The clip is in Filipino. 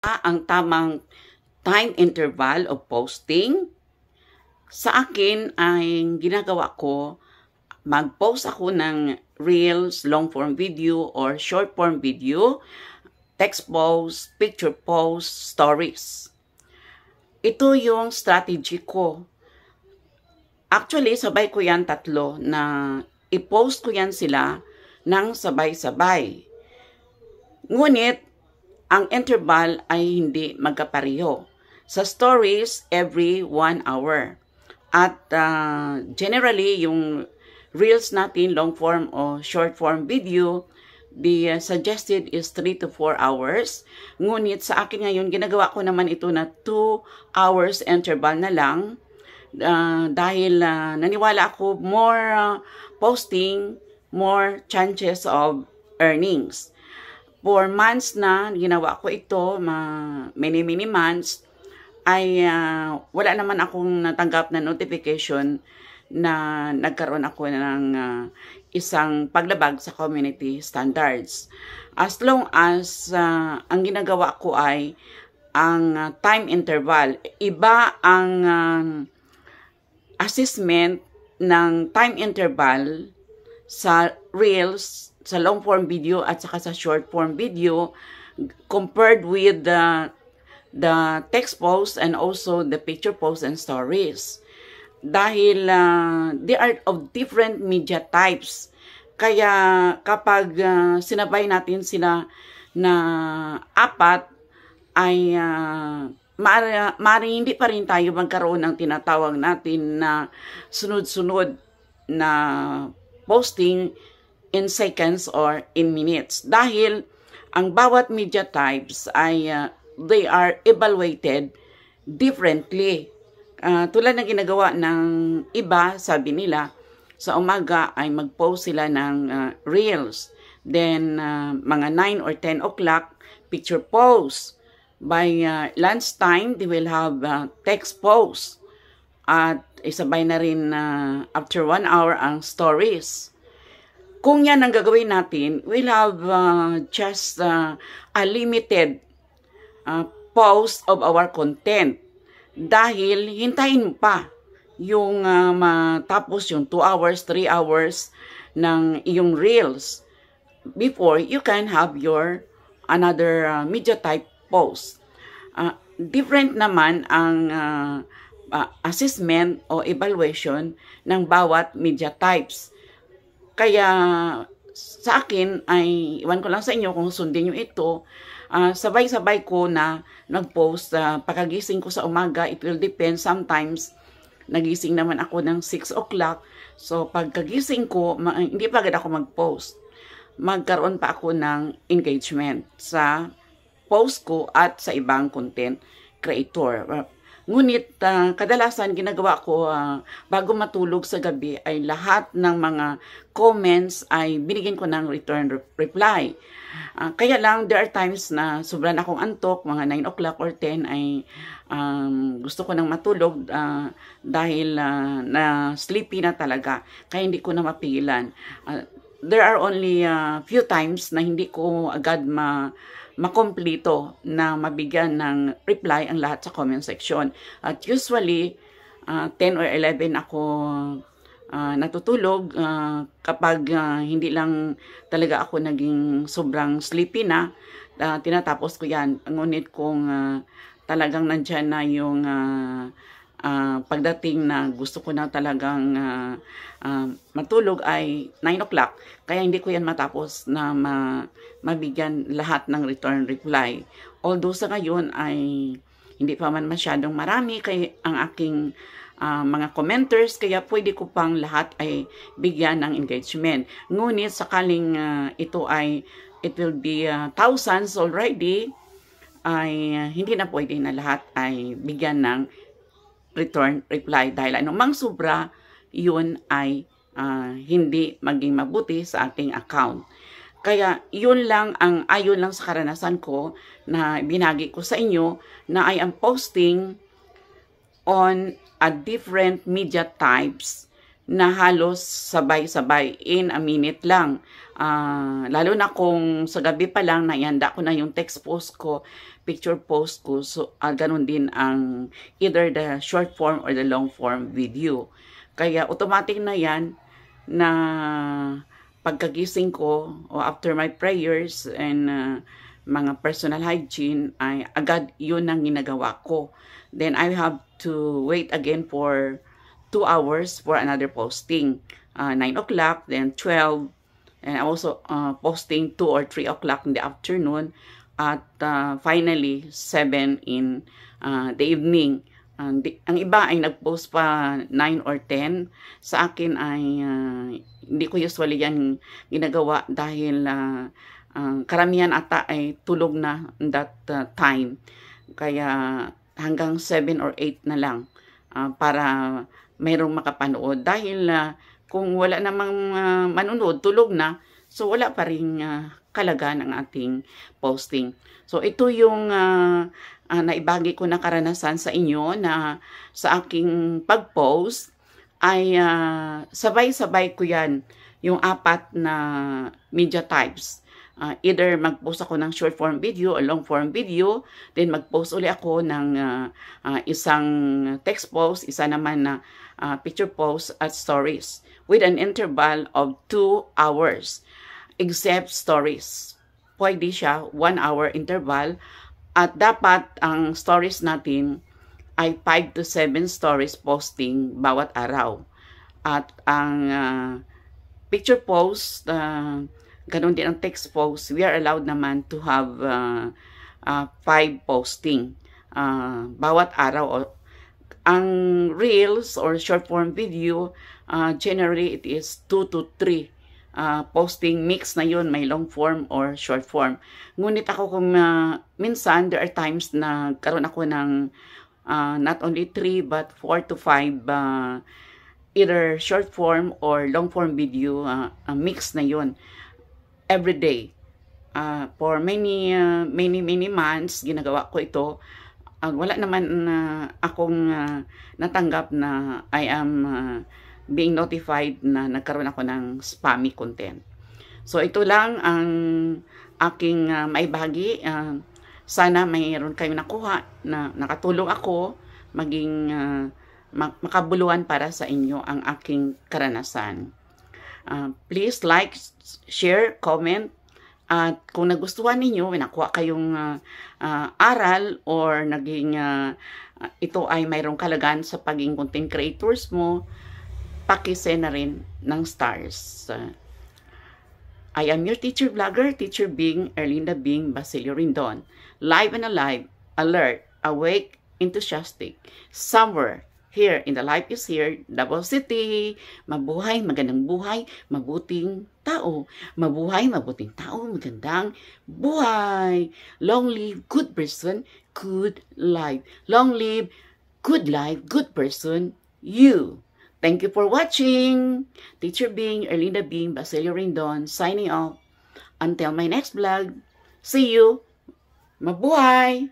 ang tamang time interval of posting? Sa akin ay ginagawa ko, mag-post ako ng reels, long form video or short form video, text post, picture post, stories. Ito yung strategy ko. Actually, sabay ko yan tatlo na i-post ko yan sila ng sabay-sabay. Ngunit, ang interval ay hindi magkapareho. Sa stories, every 1 hour. At generally, yung reels natin, long form o short form video, the suggested is 3 to 4 hours. Ngunit sa akin ngayon, ginagawa ko naman ito na 2 hours interval na lang. Dahil naniwala ako, more posting, more chances of earnings. For months na ginawa ko ito, many months, ay wala naman akong natanggap na notification na nagkaroon ako ng isang paglabag sa community standards. As long as ang ginagawa ko ay ang time interval. Iba ang assessment ng time interval sa reels, sa long form video at saka sa short form video compared with the text post and also the picture post and stories. Dahil they are of different media types. Kaya kapag sinabay natin sila na apat, ay maaari hindi pa rin tayo magkaroon ng tinatawag natin na sunod-sunod na posting in seconds or in minutes. Dahil ang bawat media types ay they are evaluated differently. Tulad ng ginagawa ng iba, sabi nila, sa umaga ay mag-post sila ng reels. Then, mga 9 or 10 o'clock, picture post. By lunchtime, they will have text post. At isabay na rin after 1 hour ang stories. Kung yan ang gagawin natin, we'll have just a limited post of our content. Dahil hintayin mo pa yung matapos yung 2 hours, 3 hours ng iyong reels before you can have your another media type post. Different naman ang assessment o evaluation ng bawat media types. Kaya sa akin ay iwan ko lang sa inyo kung sundin nyo ito. Sabay-sabay ko na nag-post pagkagising ko sa umaga. It will depend. Sometimes nagising naman ako ng 6 o'clock. So pagkagising ko, hindi pa agad ako mag-post. Magkaroon pa ako ng engagement sa post ko at sa ibang content creator. Ngunit kadalasan ginagawa ko bago matulog sa gabi ay lahat ng mga comments ay binigyan ko ng return reply. Kaya lang there are times na sobrang akong antok, mga 9 o'clock or 10 ay gusto ko nang matulog dahil na sleepy na talaga. Kaya hindi ko na mapigilan. There are only few times na hindi ko agad makomplito na mabigyan ng reply ang lahat sa comment section. At usually, 10 or 11 ako natutulog kapag hindi lang talaga ako naging sobrang sleepy na, tinatapos ko yan. Ngunit kung talagang nandyan na yung pagdating na gusto ko na talagang matulog ay 9 o'clock. Kaya hindi ko yan matapos na mabigyan lahat ng return reply. Although sa ngayon ay hindi pa man masyadong marami kay ang aking mga commenters, kaya pwede ko pang lahat ay bigyan ng engagement. Ngunit sakaling ito ay it will be thousands already, ay hindi na pwede na lahat ay bigyan ng return reply dahil anumang sobra, yun ay hindi maging mabuti sa ating account. Kaya yun lang ang ayon lang sa karanasan ko na binagi ko sa inyo na I am posting on a different media types na halos sabay-sabay in a minute lang. Lalo na kung sa gabi pa lang naihanda ko na yung text post ko, picture post ko, so ganun din ang either the short form or the long form video. Kaya automatic na yan na pagkagising ko o after my prayers and mga personal hygiene ay agad yun ang ginagawa ko. Then I have to wait again for 2 hours for another posting. 9 o'clock, then 12, and also posting 2 or 3 o'clock in the afternoon, at finally 7 in the evening. Ang iba ay nag-post pa 9 or 10. Sa akin ay hindi ko usually yan ginagawa dahil karamihan ata ay tulog na that time. Kaya hanggang 7 or 8 na lang para mayroong makapanood. Dahil kung wala namang manonood, tulog na, so wala pa rin kalaga ng ating posting. So ito yung naibagi ko na karanasan sa inyo na sa aking pag-post ay sabay-sabay ko yan yung 4 na media types. Either mag-post ako ng short form video o long form video, then mag-post uli ako ng isang text post, isa naman na picture post at stories with an interval of 2 hours. Except stories, pwede siya 1 hour interval, at dapat ang stories natin ay 5 to 7 stories posting bawat araw. At ang picture post, ganun din ang text post, we are allowed naman to have 5 posting bawat araw. Ang reels or short form video, generally it is 2 to 3 posting. Mix na yun, may long form or short form. Ngunit ako kung minsan, there are times na karoon ako ng not only 3 but 4 to 5 either short form or long form video. Mix na yun every day. For many months, ginagawa ko ito. Wala naman akong natanggap na I am being notified na nagkaroon ako ng spammy content. So ito lang ang aking maibahagi. Sana mayroon kayong nakuha na nakatulong ako maging makabuluhan para sa inyo ang aking karanasan. Please like, share, comment. At kung nagustuhan ninyo, nakuha kayong aral or naging ito ay mayroong kalagan sa pagiging content creators mo, pakisend na rin ng stars. I am your teacher vlogger, Teacher Bing, Erlinda Bing Basilio Rindon. Live and alive, alert, awake, enthusiastic, somewhere here in the Life is Here, Davao City. Mabuhay, magandang buhay, mabuting tao. Mabuhay, mabuting tao, magandang buhay. Long live good person, good life. Long live good life, good person, you. Thank you for watching. Teacher Bing, Erlinda Bing, Basilio Rindon, signing off. Until my next vlog. See you. Mabuhay!